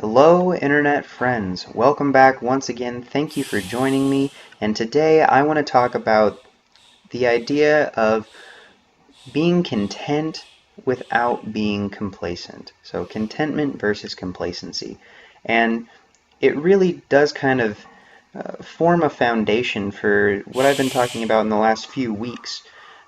Hello, Internet friends. Welcome back once again. Thank you for joining me. And today I want to talk about the idea of being content without being complacent. So, contentment versus complacency. And it really does kind of form a foundation for what I've been talking about in the last few weeks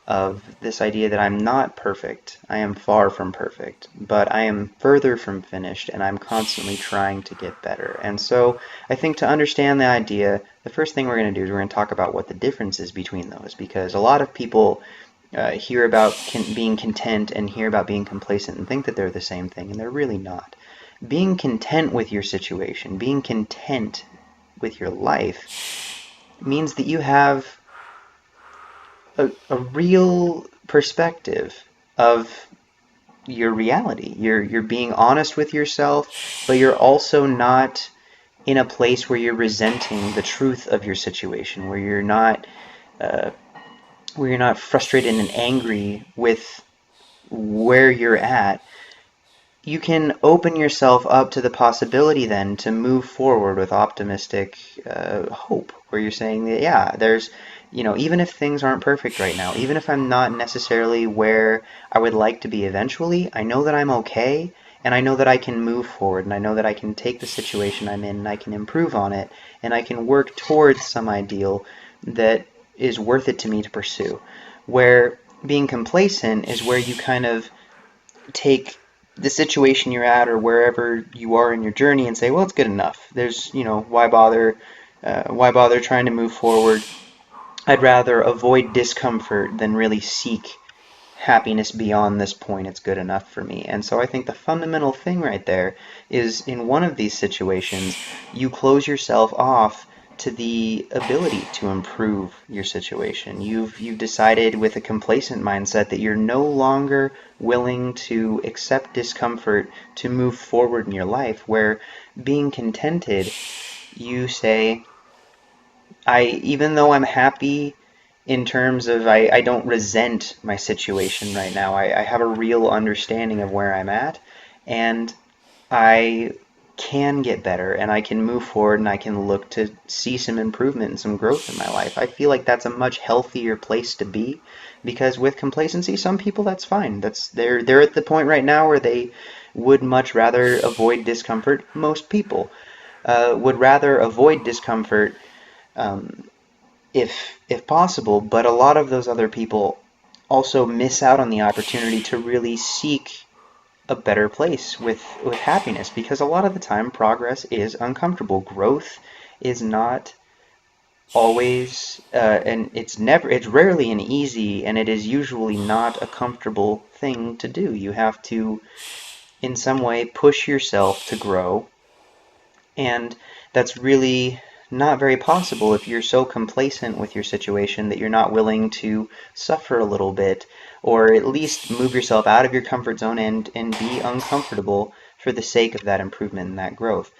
of this idea that I'm not perfect. I am far from perfect, but I am further from finished, and I'm constantly trying to get better. And so I think to understand the idea, the first thing we're going to do is we're going to talk about what the difference is between those, because a lot of people hear about being content and hear about being complacent and think that they're the same thing, and they're really not. Being content with your situation, being content with your life, means that you have a real perspective of your reality. You're being honest with yourself, but you're also not in a place where you're resenting the truth of your situation, uh, where you're not frustrated and angry with where you're at. You can open yourself up to the possibility then to move forward with optimistic hope, where you're saying that, yeah, even if things aren't perfect right now, even if I'm not necessarily where I would like to be eventually, I know that I'm okay, and I know that I can move forward, and I know that I can take the situation I'm in and I can improve on it, and I can work towards some ideal that is worth it to me to pursue. Where being complacent is where you kind of take the situation you're at or wherever you are in your journey and say, well, it's good enough. Why bother? Why bother trying to move forward? I'd rather avoid discomfort than really seek happiness beyond this point. It's good enough for me. And so I think the fundamental thing right there is in one of these situations, you close yourself off to the ability to improve your situation. You've decided with a complacent mindset that you're no longer willing to accept discomfort to move forward in your life, where being contented, you say, even though I'm happy in terms of I don't resent my situation right now. I have a real understanding of where I'm at, and I can get better, and I can move forward, and I can look to see some improvement and some growth in my life. I feel like that's a much healthier place to be, because with complacency, some people that's fine. They're at the point right now where they would much rather avoid discomfort. Most people would rather avoid discomfort um, if possible, but a lot of those other people also miss out on the opportunity to really seek a better place with happiness, because a lot of the time progress is uncomfortable. Growth is not always and it's rarely an easy, and it is usually not a comfortable thing to do. You have to in some way push yourself to grow, and that's really not very possible if you're so complacent with your situation that you're not willing to suffer a little bit, or at least move yourself out of your comfort zone and be uncomfortable for the sake of that improvement and that growth.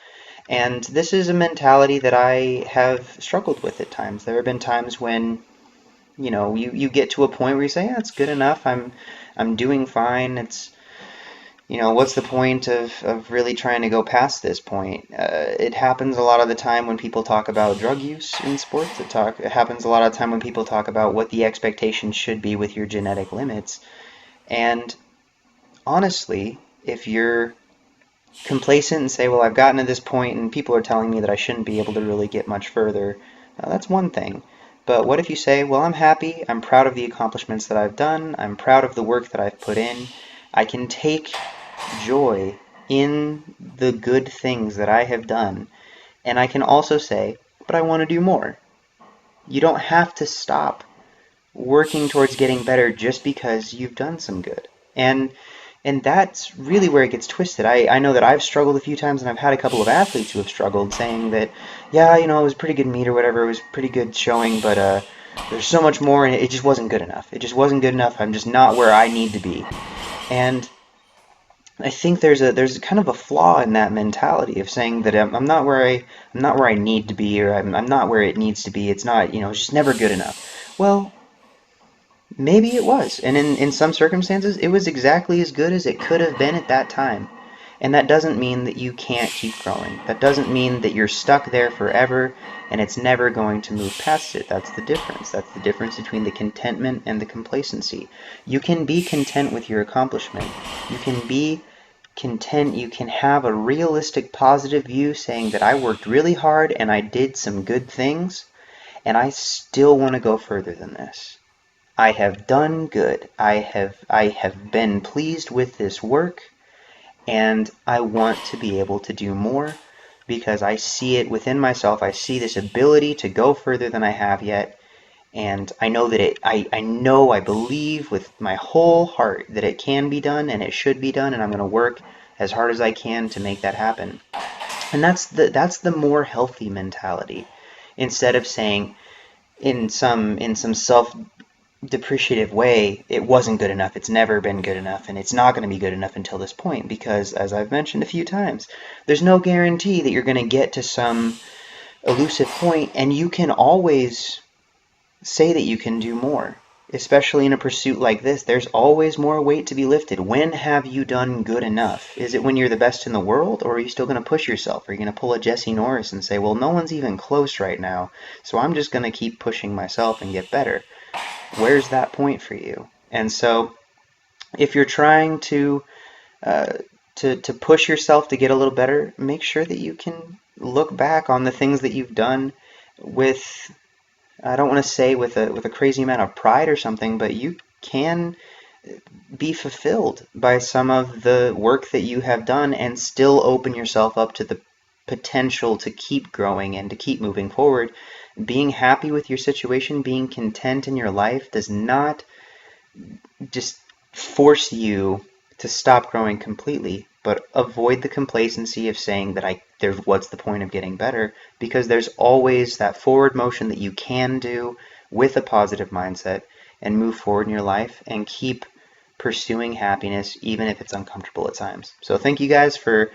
And this is a mentality that I have struggled with at times. There have been times when, you get to a point where you say, yeah, it's good enough. I'm doing fine. What's the point of really trying to go past this point? It happens a lot of the time when people talk about drug use in sports. It happens a lot of the time when people talk about what the expectation should be with your genetic limits. And honestly, if you're complacent and say, well, I've gotten to this point and people are telling me that I shouldn't be able to really get much further, that's one thing. But what if you say, well, I'm happy, I'm proud of the accomplishments that I've done, I'm proud of the work that I've put in, I can take joy in the good things that I have done, and I can also say, but I want to do more. You don't have to stop working towards getting better just because you've done some good. And that's really where it gets twisted. I know that I've struggled a few times, and I've had a couple of athletes who have struggled, saying that, yeah, it was a pretty good meet or whatever, it was pretty good showing, but there's so much more, and it just wasn't good enough. It just wasn't good enough. I'm just not where I need to be. And I think there's kind of a flaw in that mentality of saying that I'm not where I need to be, or I'm not where it needs to be. It's not, it's just never good enough. Well, maybe it was, and in some circumstances, it was exactly as good as it could have been at that time. And that doesn't mean that you can't keep growing. That doesn't mean that you're stuck there forever and it's never going to move past it. That's the difference. That's the difference between the contentment and the complacency. You can be content with your accomplishment. You can be content. You can have a realistic, positive view saying that I worked really hard and I did some good things, and I still want to go further than this. I have done good. I have been pleased with this work, and I want to be able to do more because I see it within myself. I see this ability to go further than I have yet, and I know that I believe with my whole heart that it can be done and it should be done, and I'm going to work as hard as I can to make that happen. And that's the more healthy mentality, instead of saying in some self-depreciative way, it wasn't good enough, it's never been good enough, and it's not going to be good enough until this point, because as I've mentioned a few times, there's no guarantee that you're going to get to some elusive point, and you can always say that you can do more. Especially in a pursuit like this, there's always more weight to be lifted. When have you done good enough? Is it when you're the best in the world, or are you still going to push yourself? Are you going to pull a Jesse Norris and say, well, no one's even close right now, so I'm just going to keep pushing myself and get better? Where's that point for you? And so if you're trying uh, to push yourself to get a little better, make sure that you can look back on the things that you've done with, I don't want to say with a crazy amount of pride or something, but you can be fulfilled by some of the work that you have done and still open yourself up to the potential to keep growing and to keep moving forward. Being happy with your situation, being content in your life, does not just force you to stop growing completely, but avoid the complacency of saying that there's what's the point of getting better, because there's always that forward motion that you can do with a positive mindset and move forward in your life and keep pursuing happiness even if it's uncomfortable at times. So thank you guys for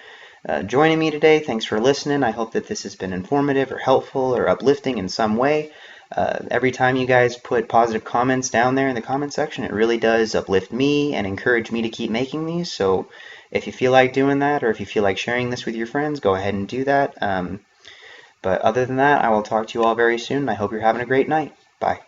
joining me today. Thanks for listening. I hope that this has been informative or helpful or uplifting in some way. Every time you guys put positive comments down there in the comment section, it really does uplift me and encourage me to keep making these. So if you feel like doing that, or if you feel like sharing this with your friends, go ahead and do that. But other than that, I will talk to you all very soon. I hope you're having a great night. Bye.